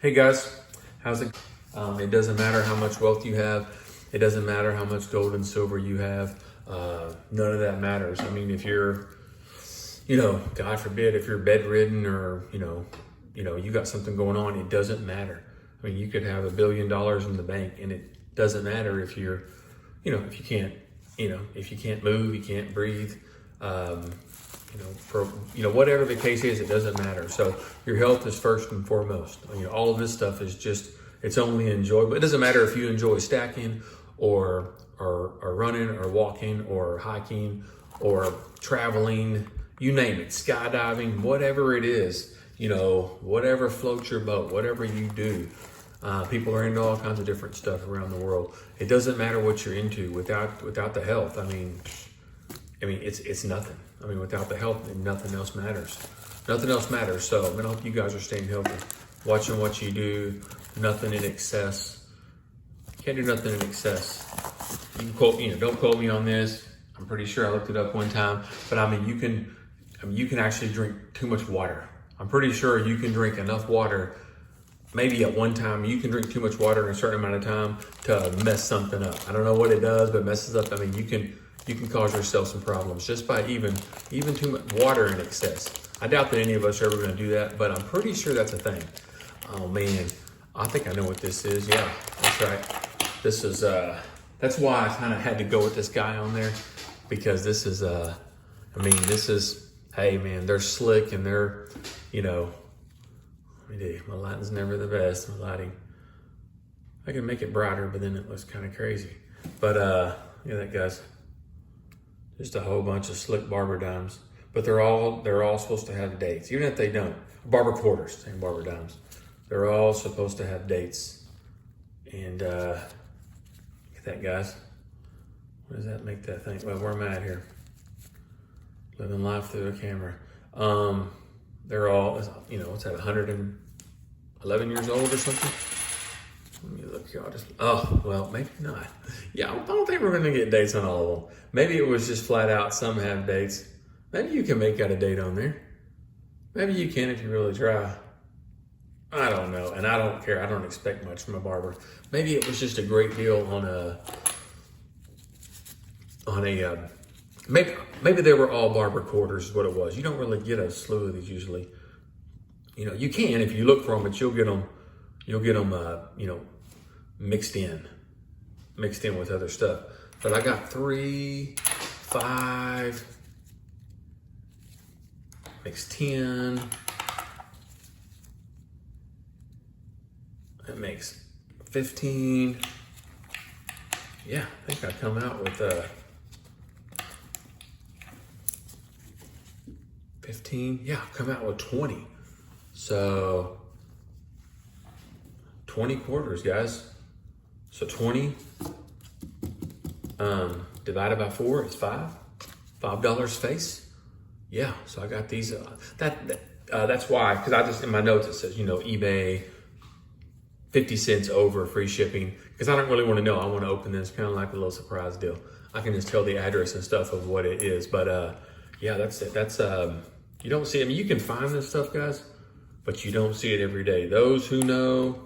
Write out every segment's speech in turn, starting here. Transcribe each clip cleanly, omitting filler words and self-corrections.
Hey guys, how's it? It doesn't matter how much wealth you have. It doesn't matter how much gold and silver you have. None of that matters. I mean, if you're, God forbid, if you're bedridden or, you got something going on, it doesn't matter. I mean, you could have $1 billion in the bank and it doesn't matter if you're, if you can't, if you can't move, you can't breathe, whatever the case is, it doesn't matter. So your health is first and foremost. All of this stuff is just, it's only enjoyable. It doesn't matter if you enjoy stacking or running or walking or hiking or traveling, you name it, skydiving, whatever it is, whatever floats your boat, whatever you do. People are into all kinds of different stuff around the world. It doesn't matter what you're into without the health. I mean, it's nothing. I mean, without the health, nothing else matters. Nothing else matters. So I'm gonna hope you guys are staying healthy, watching what you do, nothing in excess. Can't do nothing in excess. You can quote, don't quote me on this. I'm pretty sure I looked it up one time, but you can actually drink too much water. I'm pretty sure you can drink enough water. Maybe at one time you can drink too much water in a certain amount of time to mess something up. I don't know what it does, but it messes up. I mean, you can cause yourself some problems just by even too much water in excess. I doubt that any of us are ever going to do that, but I'm pretty sure that's a thing. Oh man, I think I know what this is. Yeah, that's right. This is, that's why I kind of had to go with this guy on there, because this is, hey man, they're slick and they're, my lighting's never the best. My lighting, I can make it brighter, but then it looks kind of crazy. But that guys, just a whole bunch of slick barber dimes. But they're all supposed to have dates, even if they don't. Barber quarters, same barber dimes. They're all supposed to have dates. And look at that, guys. What does that make that thing? Well, where am I at here? Living life through a camera. They're all, what's that, 111 years old or something? Let me look, y'all. Well, maybe not. Yeah, I don't think we're gonna get dates on all of them. Maybe it was just flat out, some have dates. Maybe you can make out a date on there. Maybe you can if you really try. I don't know, and I don't care. I don't expect much from a barber. Maybe it was just a great deal maybe they were all barber quarters is what it was. You don't really get a slew of these usually. You can if you look for them, but you'll get them mixed in with other stuff. But I got 3, 5, makes 10. That makes 15. Yeah, I think I come out with 15. Yeah, I come out with 20. So 20 quarters, guys. So 20 divided by 4 is $5 face. Yeah, so I got these. That's why, because I just, in my notes it says, eBay, 50 cents over free shipping, because I don't really want to know. I want to open this kind of like a little surprise deal. I can just tell the address and stuff of what it is. But yeah, that's it. That's you don't see. You can find this stuff, guys, but you don't see it every day. Those who know.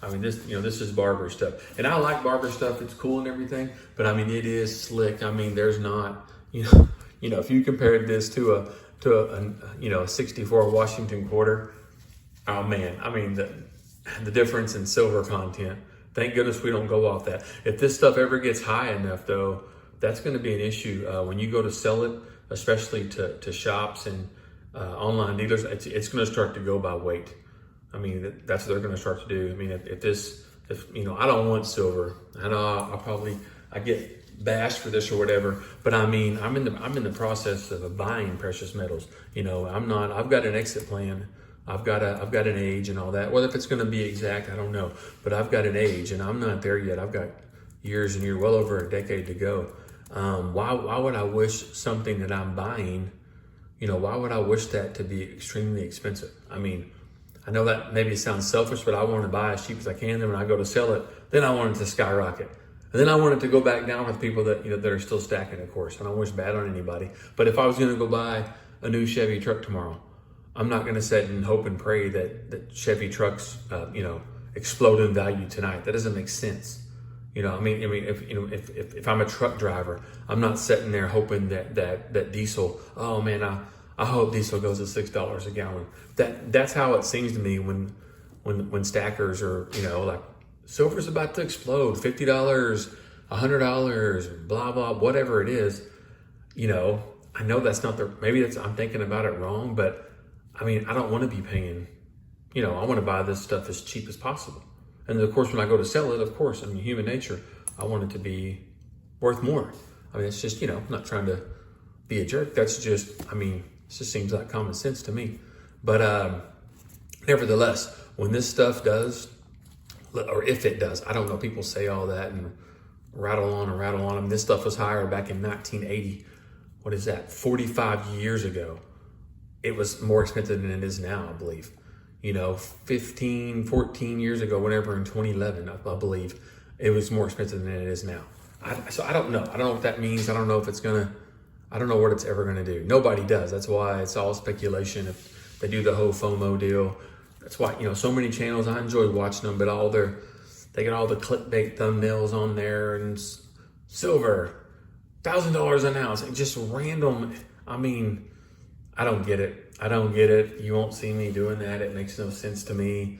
This is barber stuff, and I like barber stuff. It's cool and everything, but it is slick. There's not, if you compared this to a 64 Washington quarter, oh man, the difference in silver content. Thank goodness we don't go off that. If this stuff ever gets high enough, though, that's going to be an issue when you go to sell it, especially to shops and online dealers. It's going to start to go by weight. That's what they're going to start to do. If I don't want silver, I know I get bashed for this or whatever, but I'm in the process of buying precious metals. I've got an exit plan. I've got an age and all that. Whether if it's going to be exact, I don't know, but I've got an age and I'm not there yet. I've got years and years, well over a decade to go. Why would I wish something that I'm buying, why would I wish that to be extremely expensive? I know that maybe sounds selfish, but I want to buy as cheap as I can. Then when I go to sell it, then I want it to skyrocket. And then I want it to go back down with people that, that are still stacking, of course. I don't wish bad on anybody. But if I was going to go buy a new Chevy truck tomorrow, I'm not going to sit and hope and pray that Chevy trucks, explode in value tonight. That doesn't make sense. If I'm a truck driver, I'm not sitting there hoping that diesel. Oh man, I hope diesel goes to $6 a gallon. That's how it seems to me when stackers are, like silver's about to explode, $50, $100, blah blah, whatever it is. I know that's not I'm thinking about it wrong, but I mean, I don't want to be paying. I want to buy this stuff as cheap as possible. And of course, when I go to sell it, of course, human nature, I want it to be worth more. It's just, I'm not trying to be a jerk. That's just, it just seems like common sense to me. But nevertheless, when this stuff does, or if it does, I don't know, people say all that and rattle on and rattle on. This stuff was higher back in 1980. What is that? 45 years ago. It was more expensive than it is now, I believe. 15, 14 years ago, whenever in 2011, I believe, it was more expensive than it is now. So I don't know. I don't know what that means. I don't know if I don't know what it's ever gonna do. Nobody does. That's why it's all speculation. If they do the whole FOMO deal, that's why, so many channels, I enjoy watching them, but they get all the clickbait thumbnails on there and silver, $1,000 an ounce, and just random. I don't get it. You won't see me doing that. It makes no sense to me.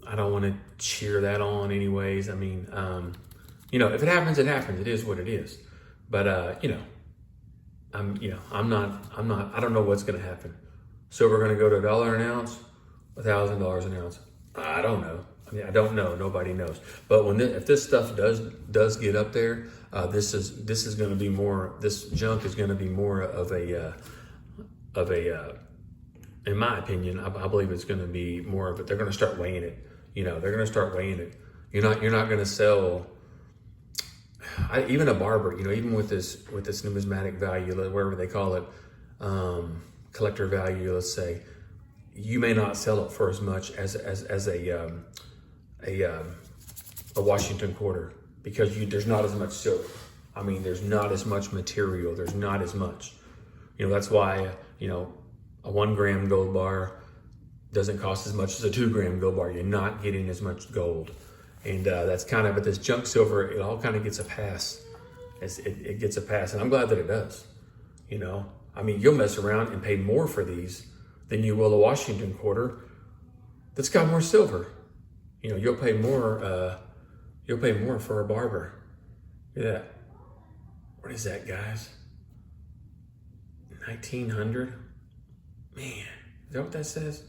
I don't want to cheer that on anyways. If it happens, it happens. It is what it is. But, I don't know what's going to happen. Silver going to go to $1 an ounce, $1,000 an ounce. I don't know. I don't know. Nobody knows. But if this stuff does get up there, this is going to be more. This junk is going to be more of a in my opinion, I believe it's going to be more of it. They're going to start weighing it. They're going to start weighing it. You're not going to sell. Even a barber, even with this numismatic value, whatever they call it, collector value, let's say, you may not sell it for as much as a Washington quarter, because there's not as much silver. There's not as much material. There's not as much. That's why, a 1 gram gold bar doesn't cost as much as a 2 gram gold bar. You're not getting as much gold. And that's kind of, but this junk silver, it all kind of gets a pass. It gets a pass. And I'm glad that it does. You'll mess around and pay more for these than you will a Washington quarter that's got more silver. You'll pay more for a barber. Look at that. What is that, guys? 1900? Man, is that what that says?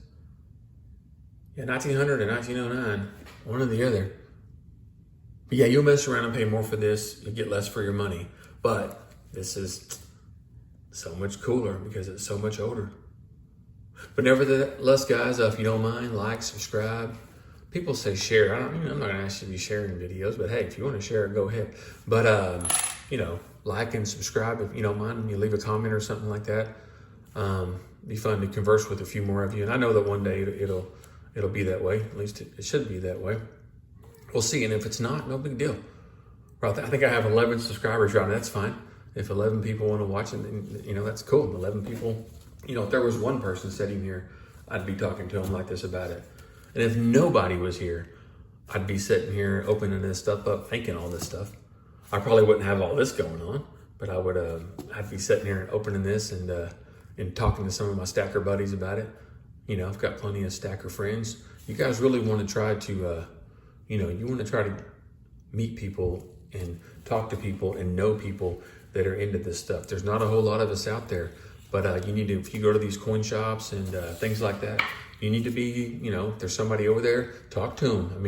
Yeah, 1900 and 1909, one or the other. But yeah, you'll mess around and pay more for this. You'll get less for your money. But this is so much cooler because it's so much older. But nevertheless, guys, if you don't mind, like, subscribe. People say share. I'm not going to ask you to be sharing videos, but hey, if you want to share it, go ahead. But, like and subscribe if you don't mind, and you leave a comment or something like that. Be fun to converse with a few more of you. And I know that one day it'll be that way. At least it should be that way. We'll see. And if it's not, no big deal. I think I have 11 subscribers right now. That's fine. If 11 people want to watch it, then, that's cool. 11 people, if there was one person sitting here, I'd be talking to them like this about it. And if nobody was here, I'd be sitting here opening this stuff up, thinking all this stuff. I probably wouldn't have all this going on, but I'd be sitting here and opening this and talking to some of my stacker buddies about it. I've got plenty of stacker friends. You guys really want to try to, you want to try to meet people and talk to people and know people that are into this stuff. There's not a whole lot of us out there, but you need to, if you go to these coin shops and things like that, you need to be, if there's somebody over there, talk to them.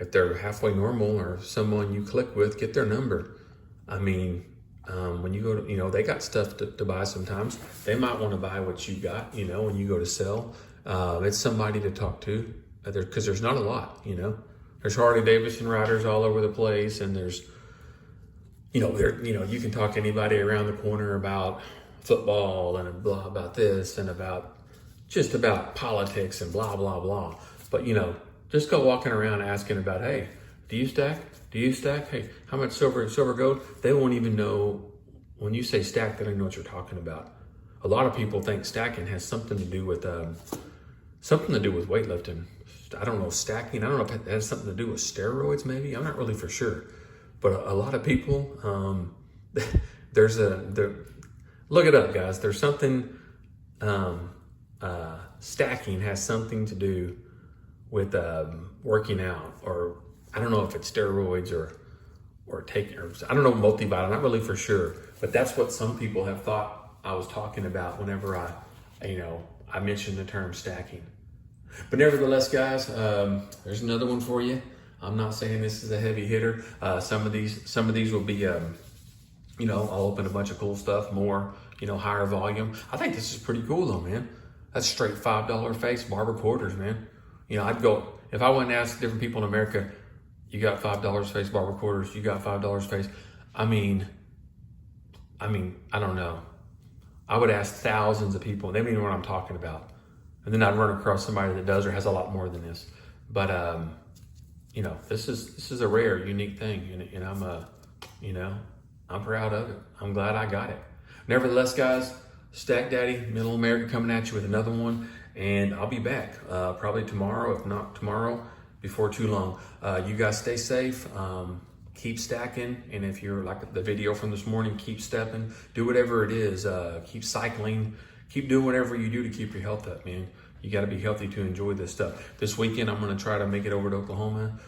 If they're halfway normal or someone you click with, get their number. When you go to, they got stuff to buy sometimes. They might want to buy what you got, when you go to sell. It's somebody to talk to, because there's not a lot, There's Harley Davidson riders all over the place, and there's, you can talk to anybody around the corner about football and blah about this and about just about politics and blah, blah, blah. But, just go walking around asking about, hey, do you stack? Do you stack? Hey, how much silver gold? They won't even know. When you say stack, they don't know what you're talking about. a lot of people think stacking has something to do with weightlifting. I don't know, stacking. I don't know if it has something to do with steroids. Maybe I'm not really for sure. But a lot of people, look it up, guys. There's something. Stacking has something to do with working out, or I don't know if it's steroids or taking, or I don't know, multivitamin. I'm not really for sure, but that's what some people have thought I was talking about whenever I mentioned the term stacking. But nevertheless, guys, there's another one for you. I'm not saying this is a heavy hitter. Some of these will be, I'll open a bunch of cool stuff, more, higher volume. I think this is pretty cool though, man. That's straight $5 face barber quarters, man. I'd go, if I went and asked different people in America, you got $5 face barber quarters, you got $5 face. I mean, I don't know. I would ask thousands of people, and they don't even know what I'm talking about. And then I'd run across somebody that does or has a lot more than this. But, this is a rare, unique thing. And I'm proud of it. I'm glad I got it. Nevertheless, guys, Stack Daddy, Middle America, coming at you with another one. And I'll be back probably tomorrow, if not tomorrow, before too long. You guys stay safe. Keep stacking. And if you're like the video from this morning, keep stepping. Do whatever it is. Keep cycling. Keep doing whatever you do to keep your health up, man. You got to be healthy to enjoy this stuff. This weekend, I'm going to try to make it over to Oklahoma,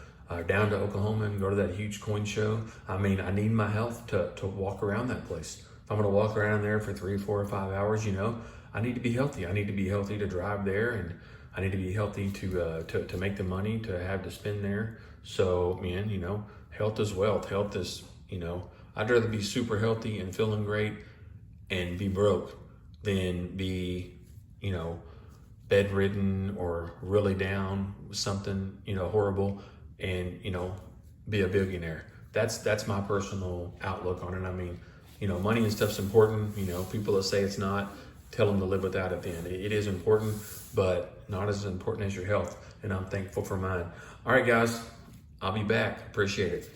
down to Oklahoma, and go to that huge coin show. I need my health to walk around that place. If I'm going to walk around there for 3, 4, or 5 hours, I need to be healthy. I need to be healthy to drive there, and I need to be healthy to make the money to have to spend there. So, man, health is wealth. Health is, I'd rather be super healthy and feeling great and be broke than be, bedridden or really down with something, horrible, and, be a billionaire. That's my personal outlook on it. Money and stuff's important. People that say it's not, tell them to live without it then. It is important, but not as important as your health. And I'm thankful for mine. All right, guys, I'll be back. Appreciate it.